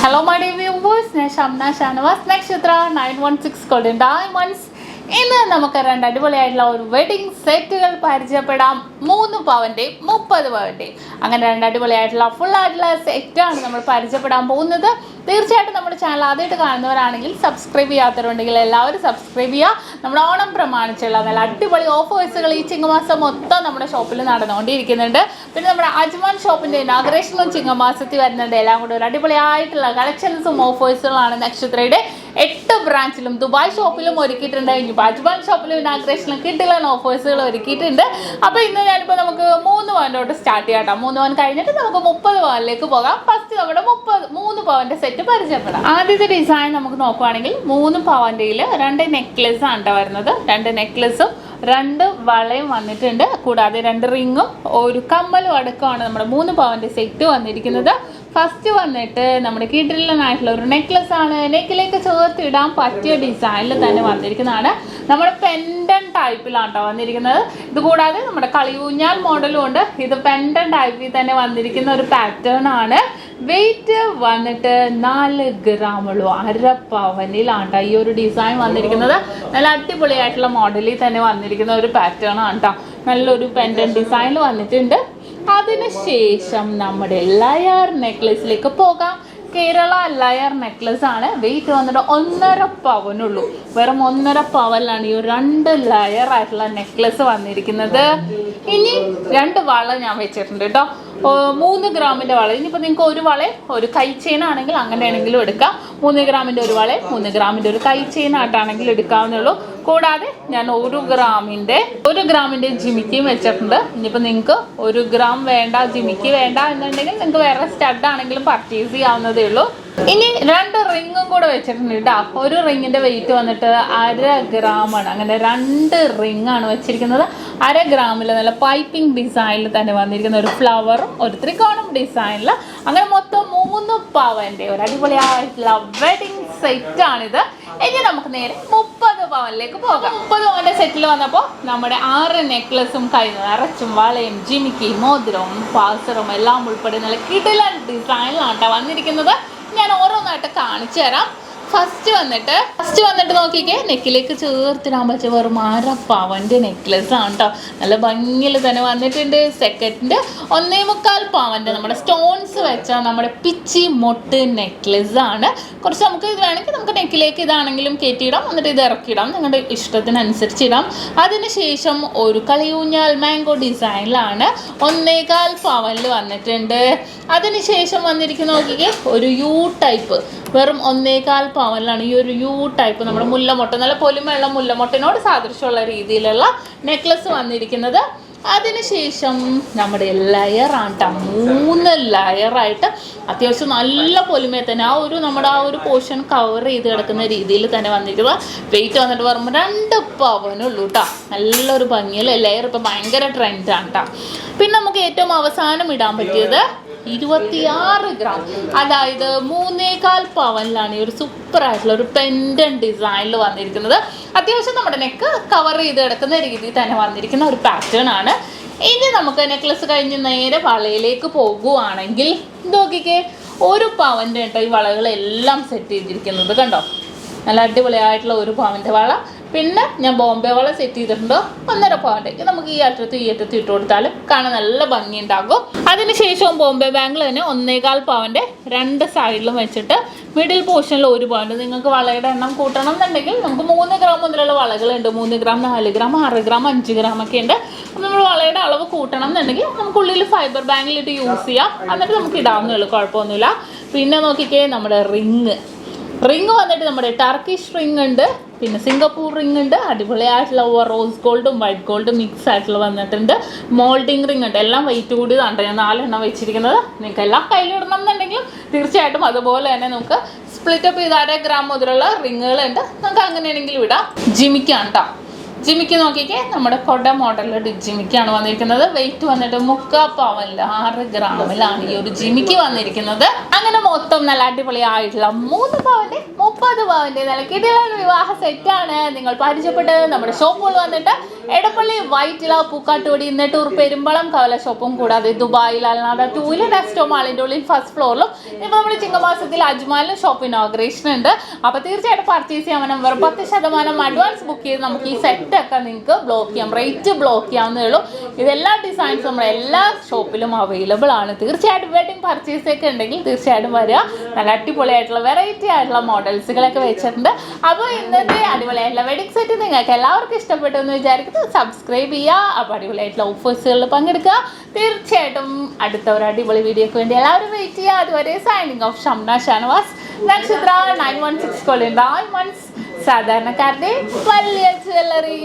Hello my dear viewers, SHAMNA Nakshathra 916 Golden Diamonds. ഇന്ന് നമുക്ക് രണ്ട് അടിപൊളിയായിട്ടുള്ള ഒരു വെഡിങ് സെറ്റുകൾ പരിചയപ്പെടാം. 3 പവന്റെ 30 പവന്റെ അങ്ങനെ രണ്ട് അടിപൊളിയായിട്ടുള്ള ഫുൾ ആയിട്ടുള്ള സെറ്റാണ് നമ്മൾ പരിചയപ്പെടാൻ പോകുന്നത്. തീർച്ചയായിട്ടും നമ്മുടെ ചാനൽ ആദ്യമായിട്ട് കാണുന്നവരാണെങ്കിൽ സബ്സ്ക്രൈബ് ചെയ്യാത്തവരുണ്ടെങ്കിൽ എല്ലാവരും സബ്സ്ക്രൈബ് ചെയ്യുക. നമ്മുടെ ഓണം പ്രമാണിച്ചുള്ള നല്ല അടിപൊളി ഓഫേഴ്സുകൾ ഈ ചിങ്ങമാസം മൊത്തം നമ്മുടെ ഷോപ്പിൽ നടന്നുകൊണ്ടിരിക്കുന്നുണ്ട്. പിന്നെ നമ്മുടെ അജ്മാൻ ഷോപ്പിൻ്റെ ഇനാഗ്രേഷനും ചിങ്ങമാസത്തിൽ വരുന്നുണ്ട്. എല്ലാം കൂടെ ഒരു അടിപൊളിയായിട്ടുള്ള കളക്ഷൻസും ഓഫേഴ്സുകളാണ് നക്ഷത്രയുടെ 8 ബ്രാഞ്ചിലും ദുബായ് ഷോപ്പിലും ഒരുക്കിയിട്ടുണ്ട്. ഇനിയിപ്പോൾ അജ്മാൻ ഷോപ്പിലും ഇനാഗ്രേഷനിലും കിട്ടില്ല ഓഫേഴ്സുകൾ ഒരുക്കിയിട്ടുണ്ട്. അപ്പോൾ ഇന്ന് ഞാനിപ്പോൾ നമുക്ക് 3 പവനോട്ട് സ്റ്റാർട്ട് ചെയ്യാം. 3 പവൻ കഴിഞ്ഞിട്ട് നമുക്ക് 30 പവനിലേക്ക് പോകാം. ഫസ്റ്റ് നമ്മുടെ 3 പവന്റെ സെറ്റ് പരിചയപ്പെടാം. ആദ്യത്തെ ഡിസൈൻ നമുക്ക് നോക്കുവാണെങ്കിൽ 3 പവന്റെയിൽ 2 നെക്ലെസ് ആണ് വരുന്നത്. 2 നെക്ലെസും 2 വളയും വന്നിട്ടുണ്ട്. കൂടാതെ 2 റിങ്ങും ഒരു കമ്മലും അടക്കമാണ് നമ്മുടെ 3 പവന്റെ സെറ്റ് വന്നിരിക്കുന്നത്. ഫസ്റ്റ് വന്നിട്ട് നമ്മുടെ കിഡിലനായിട്ടുള്ള ഒരു നെക്ലസ് ആണ്. നെക്കിലേക്ക് ചേർത്ത് ഇടാൻ പറ്റിയ ഡിസൈനിൽ തന്നെ വന്നിരിക്കുന്നതാണ്. നമ്മുടെ പെൻഡൻ ടൈപ്പിലാണ് കേട്ടോ വന്നിരിക്കുന്നത്. ഇത് കൂടാതെ നമ്മുടെ കളിയൂഞ്ഞാൽ മോഡലും ഉണ്ട്. ഇത് പെൻഡൻ ടൈപ്പിൽ തന്നെ വന്നിരിക്കുന്ന ഒരു പാറ്റേൺ ആണ്. വെയിറ്റ് വന്നിട്ട് 4 ഗ്രാമുള്ളൂ. 1/2 പവനിലാണ് ഈ ഒരു ഡിസൈൻ വന്നിരിക്കുന്നത്. നല്ല അടിപൊളിയായിട്ടുള്ള മോഡലിൽ തന്നെ വന്നിരിക്കുന്ന ഒരു പാറ്റേൺ ആണ് കേട്ടോ. നല്ലൊരു പെൻഡൻ ഡിസൈനിൽ വന്നിട്ടുണ്ട്. അതിനുശേഷം നമ്മുടെ ലയർ നെക്ലസിലേക്ക് പോകാം. കേരള ലയർ നെക്ലസ് ആണ്. വെയിറ്റ് വന്നിട്ട് 1.5 പവനുള്ളൂ. വെറും 1.5 പവനിലാണ് ഈ 2 ലെയർ ആയിട്ടുള്ള നെക്ലസ് വന്നിരിക്കുന്നത്. ഇനി 2 വള ഞാൻ വെച്ചിട്ടുണ്ട് കേട്ടോ. 3 ഗ്രാമിന്റെ വള. ഇനിയിപ്പോൾ നിങ്ങൾക്ക് ഒരു വള ഒരു കൈ ചെയിൻ ആണെങ്കിൽ അങ്ങനെയാണെങ്കിലും എടുക്കാം. 3 ഗ്രാമിന്റെ ഒരു വള 3 ഗ്രാമിന്റെ ഒരു കൈ ചെയിൻ ആയിട്ടാണെങ്കിൽ എടുക്കാവുന്നുള്ളൂ. കൂടാതെ ഞാൻ 1 ഗ്രാമിന്റെ ജിമിക്കിയും വെച്ചിട്ടുണ്ട്. ഇനിയിപ്പോൾ നിങ്ങൾക്ക് 1 ഗ്രാം വേണ്ട, ജിമിക്കി വേണ്ട എന്നുണ്ടെങ്കിൽ നിങ്ങൾക്ക് വേറെ സ്റ്റഡ് ആണെങ്കിലും പർച്ചേസ് ചെയ്യാവുന്നതേ ഉള്ളൂ. ഇനി 2 റിങ്ങും കൂടെ വെച്ചിട്ടുണ്ട് കേട്ടോ. ഒരു റിങ്ങിന്റെ വെയിറ്റ് വന്നിട്ട് 1/2 ഗ്രാമാണ്. അങ്ങനെ 2 റിങ് ആണ് വെച്ചിരിക്കുന്നത്. 1/2 ഗ്രാമിൽ നല്ല പൈപ്പിംഗ് ഡിസൈനിൽ തന്നെ വന്നിരിക്കുന്ന ഒരു ഫ്ലവറും ഒരു ത്രികോണം ഡിസൈനിൽ അങ്ങനെ മൊത്തം 3 പവന്റെ ഒരു അടിപൊളിയായിട്ടുള്ള വെഡിങ് സെറ്റ് ആണിത്. ഇനി നമുക്ക് നേരെ 30 പവനിലേക്ക് പോകാം. 30 പവന്റെ സെറ്റിൽ വന്നപ്പോൾ നമ്മുടെ 6 നെക്ലസും കഴിഞ്ഞു നിറച്ചും വളയും ജിമിക്കി മോതിരവും പാസറും എല്ലാം ഉൾപ്പെടെ നല്ല കിടിലൻ ഡിസൈനിലാണ് വന്നിരിക്കുന്നത്. ഞാൻ ഓരോന്നായിട്ട് കാണിച്ചു തരാം. ഫസ്റ്റ് വന്നിട്ട് നോക്കിക്കേ, നെക്കിലേക്ക് ചേർത്തിടാൻ പറ്റിയ വെറും 1/2 പവന്റെ നെക്ലസ് ആണ് കേട്ടോ. നല്ല ഭംഗിയിൽ തന്നെ വന്നിട്ടുണ്ട്. സെക്കൻഡ് 1.25 പവന്റെ നമ്മുടെ സ്റ്റോൺസ് വെച്ച നമ്മുടെ പിച്ചി മൊട്ട് നെക്ലസ് ആണ്. കുറച്ച് നമുക്ക് ഇത് വേണമെങ്കിൽ നമുക്ക് നെക്കിലേക്ക് ഇതാണെങ്കിലും കയറ്റിയിടാം, എന്നിട്ട് ഇത് ഇറക്കിയിടാം, നിങ്ങളുടെ ഇഷ്ടത്തിനനുസരിച്ച് ഇടാം. അതിനുശേഷം ഒരു കളിയൂഞ്ഞാൽ മാംഗോ ഡിസൈനിലാണ് 1.25 പവനിൽ വന്നിട്ടുണ്ട്. അതിനുശേഷം വന്നിരിക്കുന്ന നോക്കിക്കേ ഒരു യു ടൈപ്പ് വെറും 1.25 പവനിലാണ് ഈ ഒരു യു ടൈപ്പ് നമ്മുടെ മുല്ലമൊട്ട നല്ല പൊലിമയുള്ള മുല്ലമൊട്ടിനോട് സാദൃശ്യമുള്ള രീതിയിലുള്ള നെക്ലസ് വന്നിരിക്കുന്നത്. അതിനുശേഷം നമ്മുടെ ലെയറാണ് കേട്ടോ. 3 ലെയറായിട്ട് അത്യാവശ്യം നല്ല പൊലിമയെ തന്നെ നമ്മുടെ ആ ഒരു പോർഷൻ കവർ ചെയ്ത് കിടക്കുന്ന രീതിയിൽ തന്നെ വന്നിരിക്കുന്നത്. വെയിറ്റ് വന്നിട്ട് വെറും 2 പവനുള്ളൂ കേട്ടോ. നല്ലൊരു ഭംഗിയിൽ ലെയർ ഇപ്പം ഭയങ്കര ട്രെൻഡാണ് കേട്ടോ. പിന്നെ നമുക്ക് ഏറ്റവും അവസാനം ഇടാൻ പറ്റിയത് 26 ഗ്രാം, അതായത് 3.25 പവനിലാണ് ഈ ഒരു സൂപ്പർ ആയിട്ടുള്ള ഒരു പെൻഡൻ ഡിസൈനിൽ വന്നിരിക്കുന്നത്. അത്യാവശ്യം നമ്മുടെ നെക്ക് കവർ ചെയ്ത് കിടക്കുന്ന രീതിയിൽ തന്നെ വന്നിരിക്കുന്ന ഒരു പാറ്റേൺ ആണ്. ഇനി നമുക്ക് നെക്ലസ് കഴിഞ്ഞ് നേരെ വളയിലേക്ക് പോകുവാണെങ്കിൽ നോക്കിക്കേ, 1 പവന്റെ കേട്ടോ ഈ വളകളെല്ലാം സെറ്റ് ചെയ്തിരിക്കുന്നത് കണ്ടോ. നല്ല അടിപൊളിയായിട്ടുള്ള 1 പവന്റെ വള. പിന്നെ ഞാൻ ബോംബെ വള സെറ്റ് ചെയ്തിട്ടുണ്ട് 1.5 പവന്റെ. നമുക്ക് ഈ അറ്റത്ത് ഇട്ട് കൊടുത്താലും കാണാൻ നല്ല ഭംഗി ഉണ്ടാകും. അതിനുശേഷം ബോംബെ ബാങ്കിൽ തന്നെ 1.25 പവന്റെ 2 സൈഡിലും വെച്ചിട്ട് മിഡിൽ പോർഷനിൽ 1 പവന്റെ. നിങ്ങൾക്ക് വളയുടെ എണ്ണം കൂട്ടണം എന്നുണ്ടെങ്കിൽ നമുക്ക് 3 ഗ്രാം മുതലുള്ള വളകളുണ്ട്. 3 ഗ്രാം 4 ഗ്രാം 6 ഗ്രാം 5 ഗ്രാം ഒക്കെ ഉണ്ട്. നമ്മൾ വളയുടെ അളവ് കൂട്ടണം എന്നുണ്ടെങ്കിൽ നമുക്ക് ഉള്ളിൽ ഫൈബർ ബാങ്കിലിട്ട് യൂസ് ചെയ്യാം. എന്നിട്ട് നമുക്ക് ഇടാവുന്നുള്ളൂ, കുഴപ്പമൊന്നുമില്ല. പിന്നെ നോക്കിക്കേ, നമ്മുടെ റിങ് വന്നിട്ട് നമ്മുടെ ടർക്കിഷ് റിങ് ഉണ്ട്, പിന്നെ സിംഗപ്പൂർ റിങ് ഉണ്ട്. അടിപൊളിയായിട്ടുള്ള റോസ് ഗോൾഡും വൈറ്റ് ഗോൾഡും മിക്സ് ആയിട്ടുള്ള വന്നിട്ടുണ്ട്. മോൾഡിങ് റിങ് ഉണ്ട്. എല്ലാം വെയിറ്റ് കൂടിയതാണ് ഞാൻ 4 എണ്ണം വെച്ചിരിക്കുന്നത്. നിങ്ങൾക്ക് എല്ലാം കയ്യിലിടണം എന്നുണ്ടെങ്കിലും തീർച്ചയായിട്ടും അതുപോലെ തന്നെ നമുക്ക് സ്പ്ലിറ്റപ്പ് ചെയ്ത് 1/2 ഗ്രാം മുതലുള്ള റിങ്ങുകളുണ്ട്. നമുക്ക് അങ്ങനെയാണെങ്കിലും ഇടാം. ജിമിക്കാണ് കേട്ടോ. ജിമിക്ക് നോക്കിക്കേ, നമ്മുടെ കൊട മോഡലിൽ ജിമിക്കാണ് വന്നിരിക്കുന്നത്. വെയിറ്റ് വന്നിട്ട് 3.25 പവനിൽ 6 ഗ്രാമിലാണ് ഈ ഒരു ജിമിക്ക് വന്നിരിക്കുന്നത്. അങ്ങനെ മൊത്തം നല്ല അടിപൊളിയായിട്ടുള്ള 3 പവന്റെ 30 പവന്റെ നല്ല കിടിലൻ വിവാഹ സെറ്റാണ് നിങ്ങൾ പരിചയപ്പെട്ടത്. നമ്മുടെ ഷോപ്പുകൾ വന്നിട്ട് എടപ്പള്ളി വൈറ്റില പൂക്കാട്ടുപടി നെട്ടൂർ പെരുമ്പളം കവല ഷോപ്പും കൂടാതെ ദുബായിൽ അൽനാദ 2 ടെക്സ്റ്റോ മാളിന്റെ ഉള്ളിൽ ഫസ്റ്റ് ഫ്ലോറിലും ഇപ്പൊ നമ്മൾ ചിങ്ങമാസത്തിൽ അജ്മാലിലും ഷോപ്പ് ഇനോഗ്രേഷൻ ഉണ്ട്. അപ്പൊ തീർച്ചയായിട്ടും പർച്ചേസ് ചെയ്യാൻ വെറും 10% അഡ്വാൻസ് ബുക്ക് ചെയ്ത് നമുക്ക് ഈ സെറ്റ് ഒക്കെ നിങ്ങൾക്ക് ബ്ലോക്ക് ചെയ്യാം, റേറ്റ് ബ്ലോക്ക് ചെയ്യാവുന്നേ ഉള്ളൂ. ഇതെല്ലാ ഡിസൈൻസും നമ്മുടെ എല്ലാ ഷോപ്പിലും അവൈലബിൾ ആണ്. തീർച്ചയായിട്ടും വെഡിങ് പർച്ചേസ് ഒക്കെ ഉണ്ടെങ്കിൽ തീർച്ചയായിട്ടും വരിക. നല്ല അടിപൊളിയായിട്ടുള്ള വെറൈറ്റി ആയിട്ടുള്ള മോഡൽസുകളൊക്കെ വെച്ചിട്ടുണ്ട്. അപ്പോൾ ഇന്നത്തെ അടിപൊളിയായിട്ടുള്ള വെഡിങ് സെറ്റ് നിങ്ങൾക്ക് എല്ലാവർക്കും ഇഷ്ടപ്പെട്ടു എന്ന് വിചാരിക്കുന്നത് സബ്സ്ക്രൈബ് ചെയ്യുക. അപ്പോൾ അടിപൊളിയായിട്ടുള്ള ഓഫേഴ്സുകളിൽ പങ്കെടുക്കുക. തീർച്ചയായിട്ടും അടുത്ത ഒരു അടിപൊളി വീഡിയോക്ക് വേണ്ടി എല്ലാവരും വെയിറ്റ് ചെയ്യുക. അതുവരെ സൈനിങ് ഓഫ് ഷംന ഷാനവാസ്, നക്ഷത്ര 916 കൊള്ളിൻ ഡയമണ്ട്സ്, സാധാരണക്കാരുടെ വലിയ ജ്വല്ലറി.